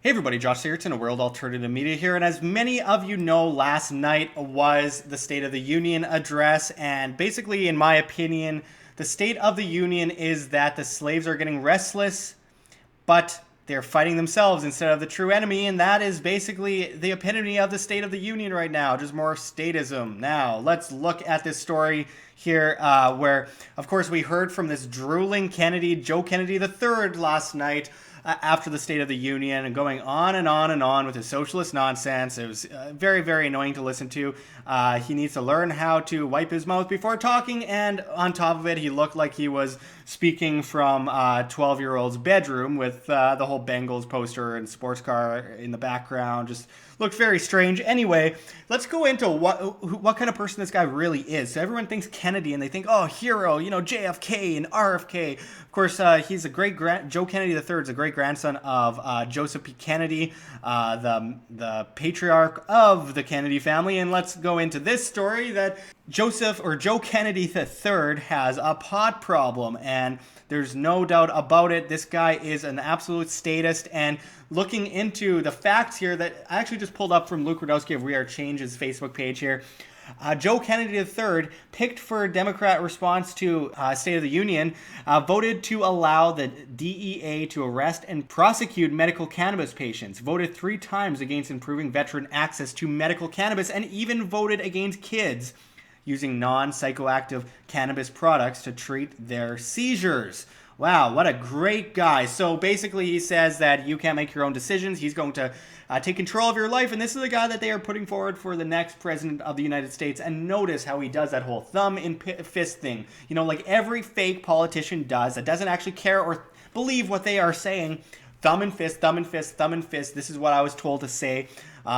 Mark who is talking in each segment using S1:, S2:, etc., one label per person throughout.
S1: Hey everybody, Josh Sigurdson of World Alternative Media here, and as many of you know, last night was the State of the Union address, and basically, in my opinion, the State of the Union is that the slaves are getting restless, but they're fighting themselves instead of the true enemy, and that is basically the epitome of the State of the Union right now, just more statism. Now, let's look at this story here, where, of course, we heard from this drooling Kennedy, Joe Kennedy III, last night, after the State of the Union, and going on and on and on with his socialist nonsense. It was very, very annoying to listen to. He needs to learn how to wipe his mouth before talking, and on top of it, he looked like he was speaking from a 12-year-old's bedroom with the whole Bengals poster and sports car in the background. Just looked very strange. Anyway, let's go into what kind of person this guy really is. So everyone thinks Kennedy, and they think, oh, hero, JFK and RFK. Of course, he's Joe Kennedy III is a great grandson of Joseph P. Kennedy, the patriarch of the Kennedy family. And let's go into this story that Joe Kennedy III has a pot problem, and there's no doubt about it. This guy is an absolute statist, and looking into the facts here that I actually just pulled up from Luke Rudowski of We Are Change's Facebook page here. Joe Kennedy III, picked for Democrat response to State of the Union, voted to allow the DEA to arrest and prosecute medical cannabis patients, voted 3 times against improving veteran access to medical cannabis, and even voted against kids using non-psychoactive cannabis products to treat their seizures. Wow, what a great guy. So basically he says that you can't make your own decisions. He's going to take control of your life, and this is the guy that they are putting forward for the next president of the United States. And notice how he does that whole thumb in fist thing. Like every fake politician does that doesn't actually care or believe what they are saying. Thumb and fist, thumb and fist, thumb and fist. This is what I was told to say.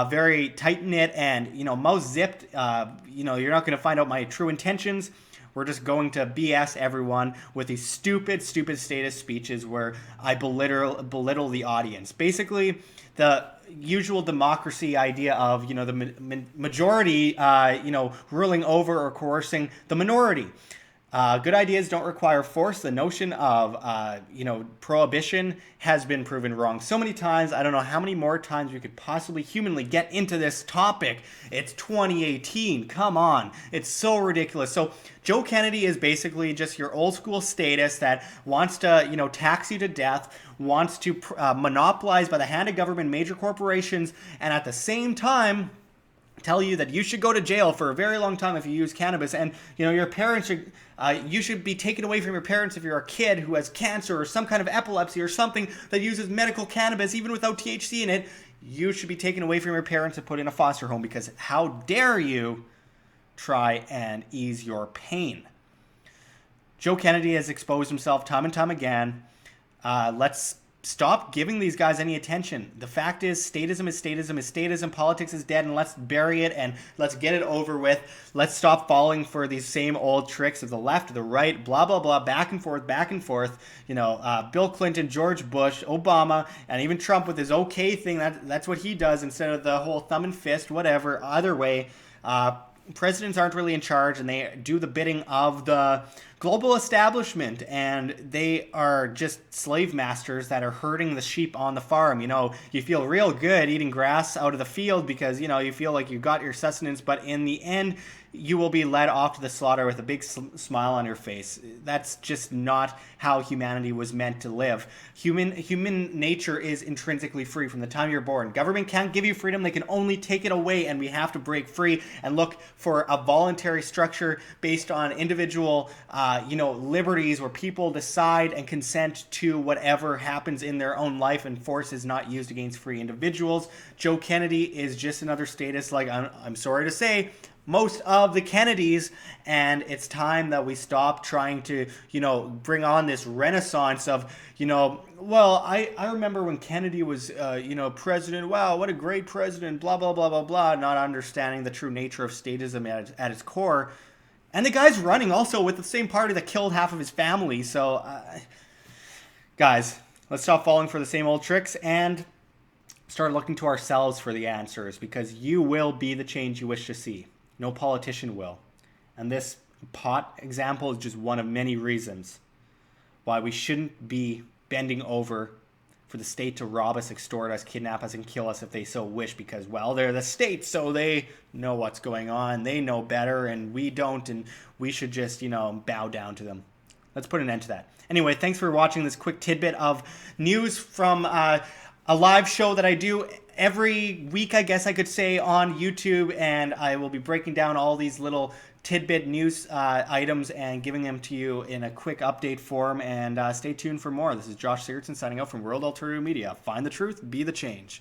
S1: Very tight-knit and, mouth zipped. You're not going to find out my true intentions. We're just going to BS everyone with these stupid statist speeches where I belittle the audience. Basically, the usual democracy idea of, the majority, ruling over or coercing the minority. Good ideas don't require force. The notion of, prohibition has been proven wrong so many times. I don't know how many more times we could possibly humanly get into this topic. It's 2018. Come on. It's so ridiculous. So Joe Kennedy is basically just your old school statist that wants to, tax you to death, wants to monopolize by the hand of government major corporations, and at the same time tell you that you should go to jail for a very long time if you use cannabis, and your parents are you should be taken away from your parents if you're a kid who has cancer or some kind of epilepsy or something that uses medical cannabis even without THC in it. You should be taken away from your parents and put in a foster home, because how dare you try and ease your pain. Joe Kennedy has exposed himself time and time again. Let's stop giving these guys any attention. The fact is, statism is statism is statism. Politics is dead, and let's bury it and let's get it over with. Let's stop falling for these same old tricks of the left, the right, blah, blah, blah, back and forth, back and forth. Bill Clinton, George Bush, Obama, and even Trump with his okay thing. That's what he does instead of the whole thumb and fist, whatever. Either way, presidents aren't really in charge, and they do the bidding of the global establishment, and they are just slave masters that are herding the sheep on the farm. You feel real good eating grass out of the field because, you feel like you got your sustenance, but in the end, you will be led off to the slaughter with a big smile on your face. That's just not how humanity was meant to live. Human nature is intrinsically free from the time you're born. Government can't give you freedom. They can only take it away, and we have to break free and look for a voluntary structure based on individual liberties where people decide and consent to whatever happens in their own life, and force is not used against free individuals. Joe Kennedy is just another statist, like I'm sorry to say, most of the Kennedys, and it's time that we stop trying to, bring on this renaissance of, I remember when Kennedy was, president, wow, what a great president, blah, blah, blah, blah, blah, not understanding the true nature of statism at its core. And the guy's running also with the same party that killed half of his family. So, guys, let's stop falling for the same old tricks and start looking to ourselves for the answers, because you will be the change you wish to see. No politician will. And this pot example is just one of many reasons why we shouldn't be bending over for the state to rob us, extort us, kidnap us, and kill us if they so wish, because, well, they're the state, so they know what's going on. They know better, and we don't, and we should just, bow down to them. Let's put an end to that. Anyway, thanks for watching this quick tidbit of news from a live show that I do every week, I guess I could say, on YouTube, and I will be breaking down all these little tidbit news items and giving them to you in a quick update form, and stay tuned for more. This is Josh Sigurdson signing out from World Alternative Media. Find the truth, be the change.